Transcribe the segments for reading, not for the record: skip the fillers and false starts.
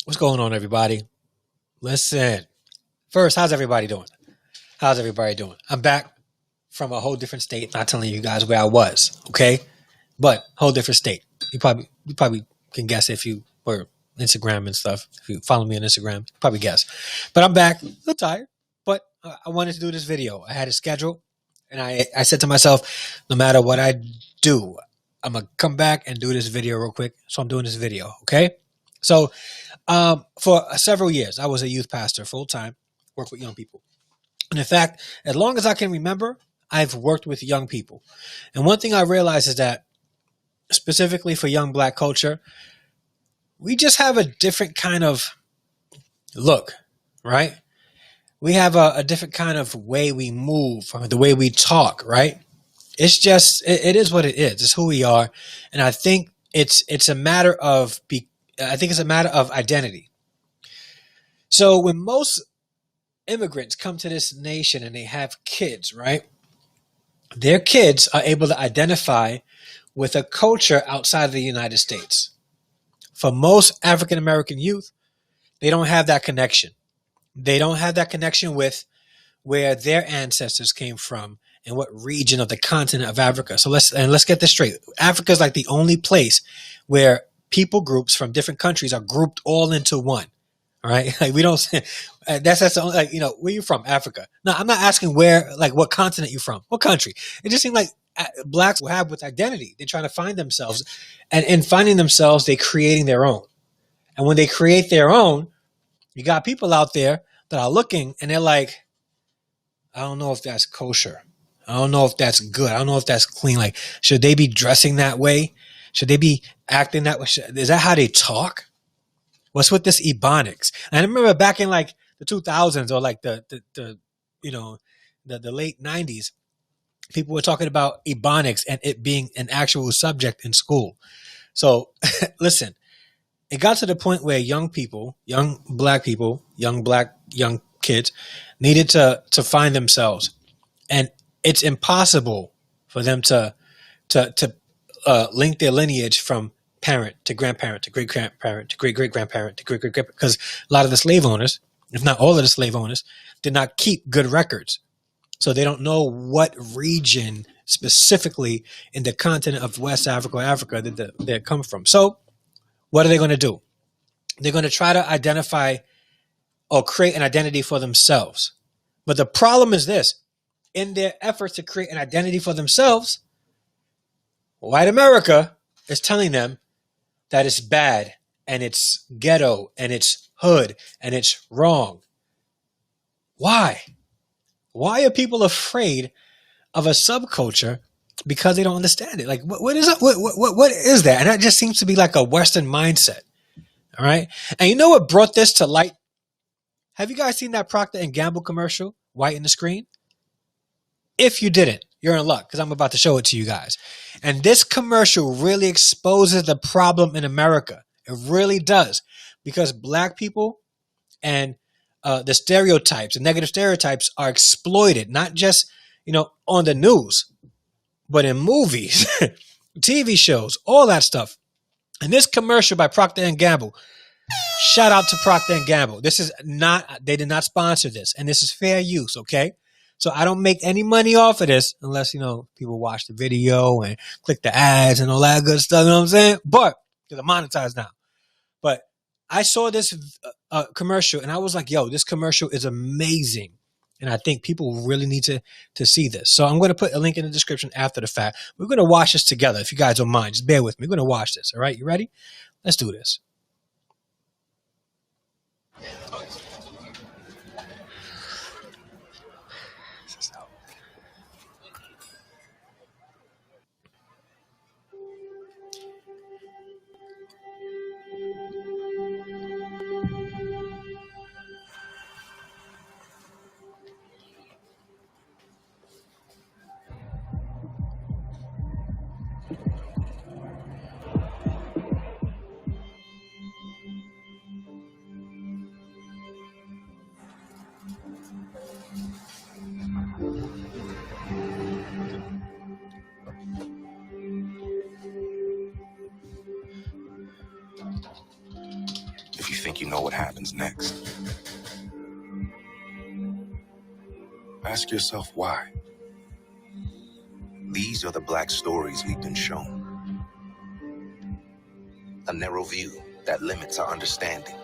What's going on, everybody? Listen, first, how's everybody doing? How's everybody doing? I'm back from a whole different state. Not telling you guys where I was, okay? But whole different state. You probably can guess if you were Instagram and stuff. If you follow me on Instagram, you probably guess. But I'm back. A little tired, but I wanted to do this video. I had a schedule, and I said to myself, no matter what I do, I'm gonna come back and do this video real quick. So I'm doing this video, okay? So for several years, I was a youth pastor full time, work with young people. And in fact, as long as I can remember, I've worked with young people. And one thing I realized is that specifically for young black culture, we just have a different kind of look, right? We have a different kind of way we move, the way we talk, right? It's just, it is what it is. It's who we are. And I think it's a matter of, I think it's a matter of identity. So when most immigrants come to this nation and they have kids, right? Their kids are able to identify with a culture outside of the United States. For most African American youth, they don't have that connection. They don't have that connection with where their ancestors came from and what region of the continent of Africa. So let's get this straight. Africa is like the only place where people groups from different countries are grouped all into one. All right, like we don't. That's the only, like, where you from? Africa. No, I'm not asking where, like what continent you from, what country. It just seems like blacks will have with identity. They're trying to find themselves, and in finding themselves, they're creating their own. And when they create their own, you got people out there that are looking, and they're like, I don't know if that's kosher. I don't know if that's good. I don't know if that's clean. Like, should they be dressing that way? Should they be acting that way? Is that how they talk? What's with this ebonics? And I remember back in like the 2000s or like the late 90s, people were talking about ebonics and it being an actual subject in school. So listen, it got to the point where young people, young black young kids needed to find themselves. And it's impossible for them to link their lineage from parent to grandparent to great grandparent to great great grandparent to great great grandparent, because a lot of the slave owners, if not all of the slave owners, did not keep good records. So they don't know what region specifically in the continent of West Africa or Africa that they come from. So what are they going to do? They're going to try to identify or create an identity for themselves. But the problem is this: in their efforts to create an identity for themselves, white America is telling them that it's bad and it's ghetto and it's hood and it's wrong. Why? Why are people afraid of a subculture? Because they don't understand it. Like, what is it? What is that? And that just seems to be like a Western mindset. All right. And you know what brought this to light? Have you guys seen that Proctor and Gamble commercial, white in the screen? If you didn't, you're in luck, because I'm about to show it to you guys. And this commercial really exposes the problem in America. It really does. Because black people and the stereotypes and negative stereotypes are exploited, not just, on the news, but in movies, TV shows, all that stuff. And this commercial by Procter and Gamble, shout out to Procter and Gamble. This is not, they did not sponsor this, and this is fair use, okay? So I don't make any money off of this unless, people watch the video and click the ads and all that good stuff, you know what I'm saying? But, because I'm monetized now. But I saw this commercial and I was like, yo, this commercial is amazing. And I think people really need to see this. So I'm going to put a link in the description after the fact. We're going to watch this together. If you guys don't mind, just bear with me. We're going to watch this. All right. You ready? Let's do this. think you know what happens next. Ask yourself why. These are the black stories we've been shown. A narrow view that limits our understanding.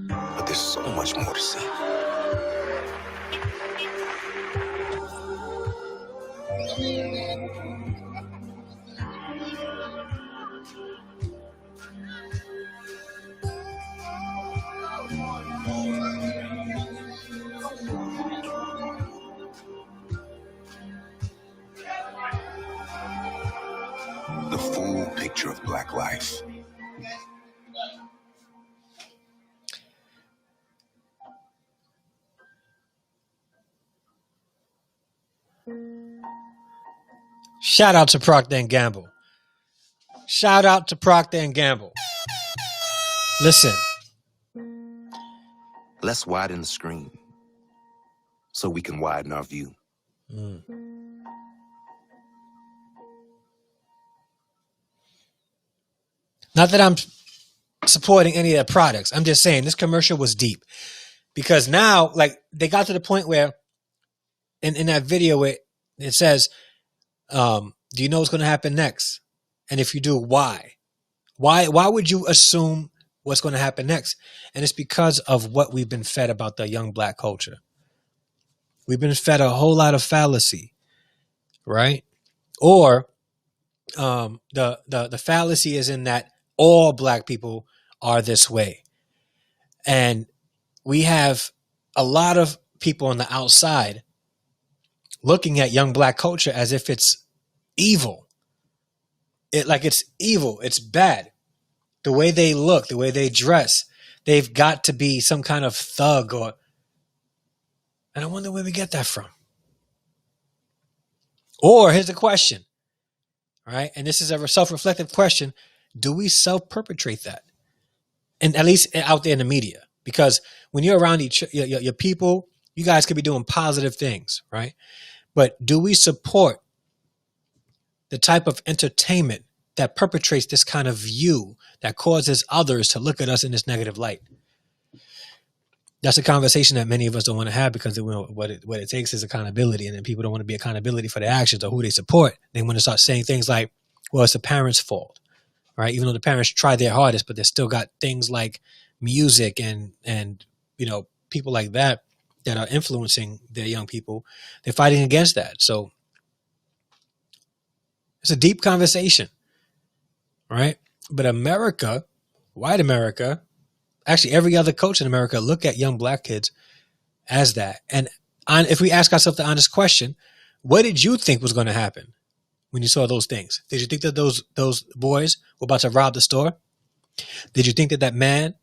But there's so much more to see. The full picture of black life. Shout out to Proctor and Gamble. Shout out to Proctor and Gamble. Listen. Let's widen the screen so we can widen our view. Not that I'm supporting any of their products. I'm just saying this commercial was deep. Because now, like, they got to the point where in that video it says, do you know what's going to happen next? And if you do, why? Why would you assume what's going to happen next? And it's because of what we've been fed about the young black culture. We've been fed a whole lot of fallacy, right? Or the fallacy is in that all black people are this way. And we have a lot of people on the outside looking at young black culture as if it's evil. It's evil. It's bad. The way they look, the way they dress, they've got to be some kind of thug and I wonder where we get that from. Or here's the question, right? And this is a self-reflective question. Do we self-perpetrate that? And at least out there in the media, because when you're around your people, you guys could be doing positive things, right? But do we support the type of entertainment that perpetrates this kind of view that causes others to look at us in this negative light? That's a conversation that many of us don't want to have because what it takes is accountability, and then people don't want to be accountability for their actions or who they support. They want to start saying things like, well, it's the parents' fault, right? Even though the parents try their hardest, but they still got things like music and people like that are influencing their young people. They're fighting against that. So it's a deep conversation, right? But America, white America, actually every other culture in America look at young black kids as that. And if we ask ourselves the honest question, what did you think was going to happen when you saw those things? Did you think that those boys were about to rob the store? Did you think that man,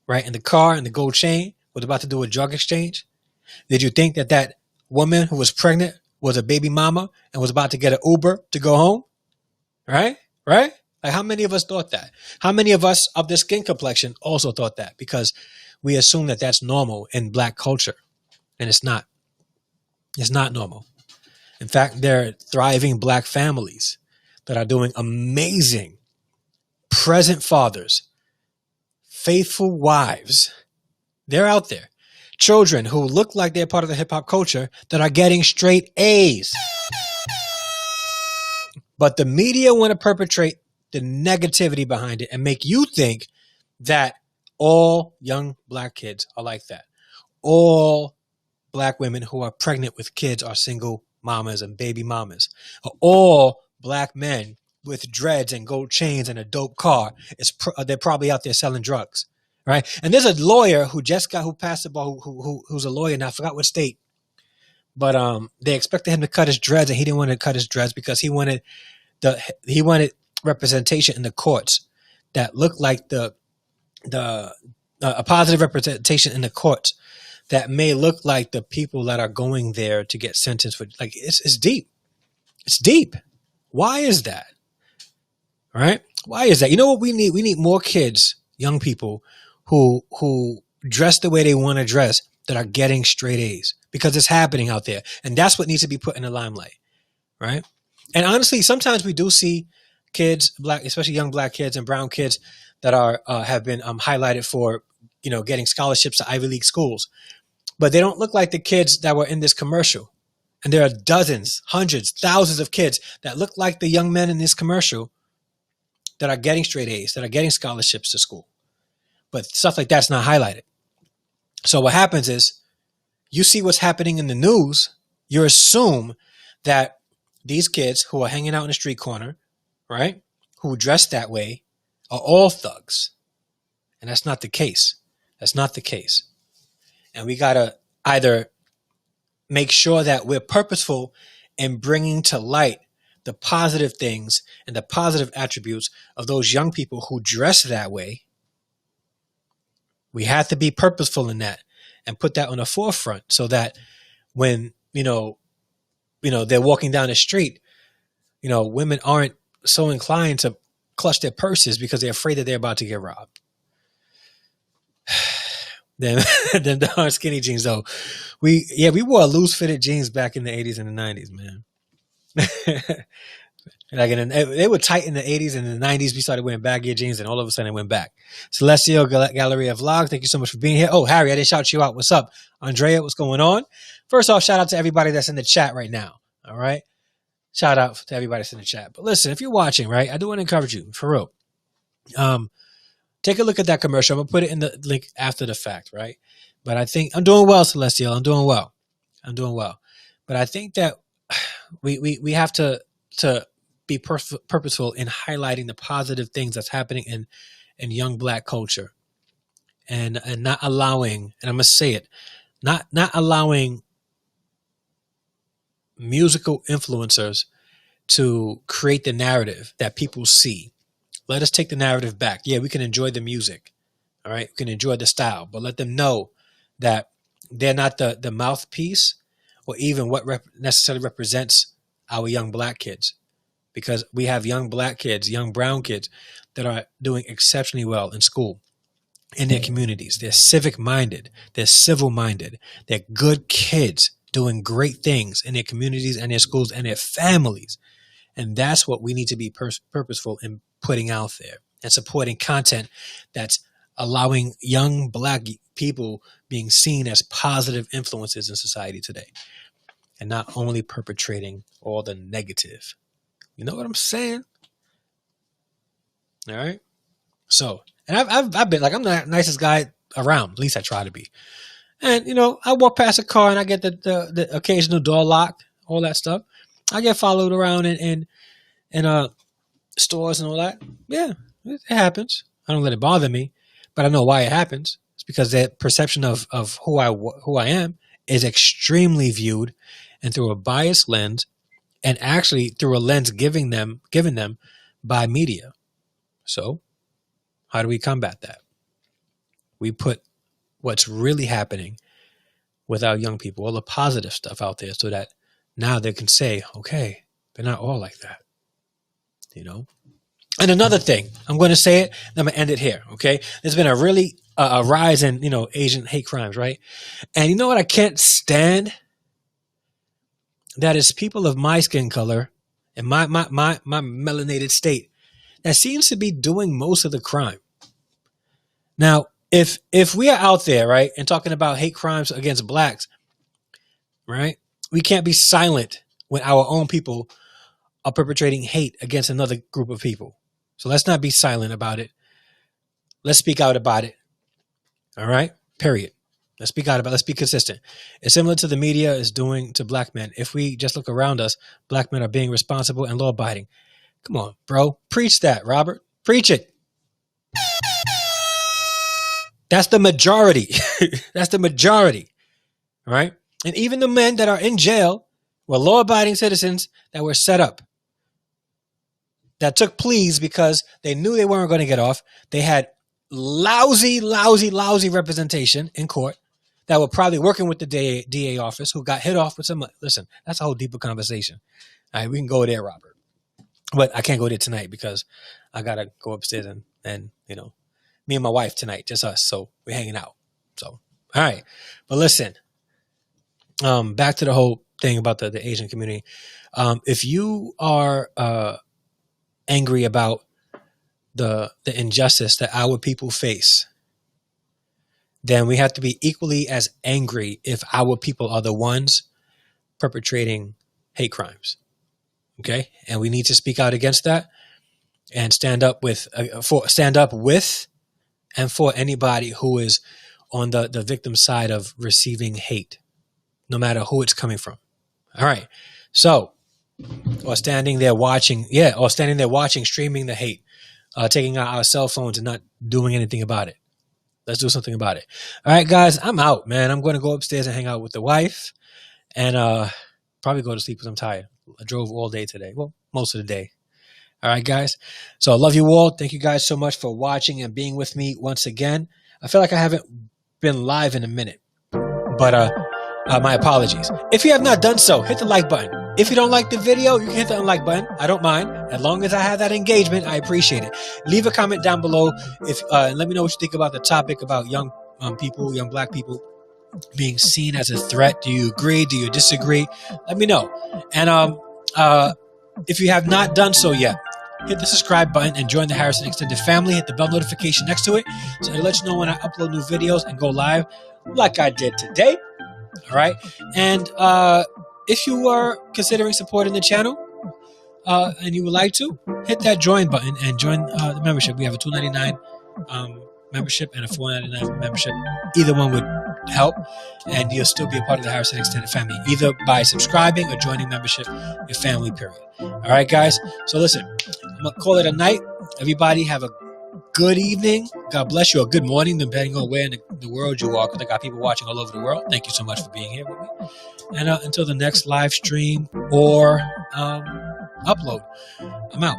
right, in the car and the gold chain was about to do a drug exchange? Did you think that woman who was pregnant was a baby mama and was about to get an Uber to go home? Right? Like, how many of us thought that? How many of us of the skin complexion also thought that? Because we assume that that's normal in black culture. And it's not. It's not normal. In fact, there are thriving black families that are doing amazing present fathers, faithful wives. They're out there. Children who look like they're part of the hip hop culture that are getting straight A's. But the media want to perpetrate the negativity behind it and make you think that all young black kids are like that. All black women who are pregnant with kids are single mamas and baby mamas. All black men with dreads and gold chains and a dope car, they're probably out there selling drugs. Right. And there's a lawyer who passed the ball, who's a lawyer now. I forgot what state, but they expected him to cut his dreads, and he didn't want to cut his dreads because he wanted representation in the courts that looked like a positive representation in the courts that may look like the people that are going there to get sentenced for. Like, it's deep. It's deep. Why is that? All right. Why is that? You know what we need? We need more kids, young people who dress the way they want to dress that are getting straight A's, because it's happening out there. And that's what needs to be put in the limelight. Right. And honestly, sometimes we do see kids, especially young black kids and brown kids that are have been highlighted for getting scholarships to Ivy League schools, but they don't look like the kids that were in this commercial. And there are dozens, hundreds, thousands of kids that look like the young men in this commercial that are getting straight A's, that are getting scholarships to school. But stuff like that's not highlighted. So what happens is you see what's happening in the news, you assume that these kids who are hanging out in the street corner, right, who dress that way, are all thugs. And that's not the case. That's not the case. And we got to either make sure that we're purposeful in bringing to light the positive things and the positive attributes of those young people who dress that way. We have to be purposeful in that and put that on the forefront so that when, they're walking down the street, women aren't so inclined to clutch their purses because they're afraid that they're about to get robbed. Them darn skinny jeans though. We wore loose fitted jeans back in the 80s and the 90s, man. They were tight in the 80s and the 90s. We started wearing baggy jeans and all of a sudden it went back. Celestial Gallery of Vlogs, thank you so much for being here. Oh, Harry, I didn't shout you out. What's up? Andrea, what's going on? First off, shout out to everybody that's in the chat right now. All right. Shout out to everybody that's in the chat. But listen, if you're watching, right, I do want to encourage you, for real. Take a look at that commercial. I'm going to put it in the link after the fact, right? But I think I'm doing well, Celestial. I'm doing well. But I think that we have to be purposeful in highlighting the positive things that's happening in young black culture and not allowing, and I'm going to say it, not allowing musical influencers to create the narrative that people see. Let us take the narrative back. Yeah, we can enjoy the music. All right. We can enjoy the style, but let them know that they're not the mouthpiece or even what necessarily represents our young black kids. Because we have young black kids, young brown kids that are doing exceptionally well in school, in their communities. They're civic minded. They're civil minded. They're good kids doing great things in their communities and their schools and their families. And that's what we need to be purposeful in putting out there and supporting content that's allowing young black people being seen as positive influences in society today and not only perpetrating all the negative. You know what I'm saying? All right. So, and I've been like, I'm the nicest guy around. At least I try to be. And, I walk past a car and I get the occasional door locked, all that stuff. I get followed around in stores and all that. Yeah, it happens. I don't let it bother me, but I know why it happens. It's because their perception of who I am is extremely viewed and through a biased lens, and actually through a lens given them by media. So how do we combat that? We put what's really happening with our young people, all the positive stuff out there, so that now they can say, okay, they're not all like that. And another thing, I'm going to say it, and I'm going to end it here, okay? There's been a really a rise in, Asian hate crimes, right? And you know what I can't stand? That is people of my skin color and my melanated state that seems to be doing most of the crime. Now, if we are out there, right, and talking about hate crimes against blacks, right, we can't be silent when our own people are perpetrating hate against another group of people. So let's not be silent about it. Let's speak out about it. All right? Period. Let's speak out about it. Let's be consistent. It's similar to the media is doing to black men. If we just look around us, black men are being responsible and law-abiding. Come on, bro. Preach that, Robert. Preach it. That's the majority. That's the majority. All right? And even the men that are in jail were law-abiding citizens that were set up, that took pleas because they knew they weren't going to get off. They had lousy representation in court that were probably working with the DA office who got hit off with some. Listen, that's a whole deeper conversation. All right, we can go there, Robert. But I can't go there tonight because I got to go upstairs and me and my wife tonight, just us. So we're hanging out. So, all right. But listen, back to the whole thing about the Asian community. If you are angry about the injustice that our people face, then we have to be equally as angry if our people are the ones perpetrating hate crimes. Okay, and we need to speak out against that and stand up with and for anybody who is on the victim side of receiving hate, no matter who it's coming from. All right, so standing there watching, streaming the hate, taking out our cell phones and not doing anything about it. Let's do something about it. All right, guys, I'm out, man. I'm going to go upstairs and hang out with the wife and probably go to sleep because I'm tired. I drove all day today. Well, most of the day. All right, guys. So I love you all. Thank you guys so much for watching and being with me once again. I feel like I haven't been live in a minute, but my apologies. If you have not done so, hit the like button. If you don't like the video, you can hit the unlike button. I don't mind. As long as I have that engagement, I appreciate it. Leave a comment down below and let me know what you think about the topic about young people, young black people being seen as a threat. Do you agree? Do you disagree? Let me know. And if you have not done so yet, hit the subscribe button and join the Harrison Extended family. Hit the bell notification next to it so it'll let you know when I upload new videos and go live like I did today. All right. And if you are considering supporting the channel and you would like to, hit that join button and join the membership. We have a $2.99 membership and a $4.99 membership. Either one would help, and you'll still be a part of the Harrison Extended family, either by subscribing or joining membership, your family, period. All right, guys. So listen, I'm going to call it a night. Everybody have a good evening. God bless you, or good morning, depending on where in the world you are, because I got people watching all over the world. Thank you so much for being here with me. And until the next live stream or upload, I'm out.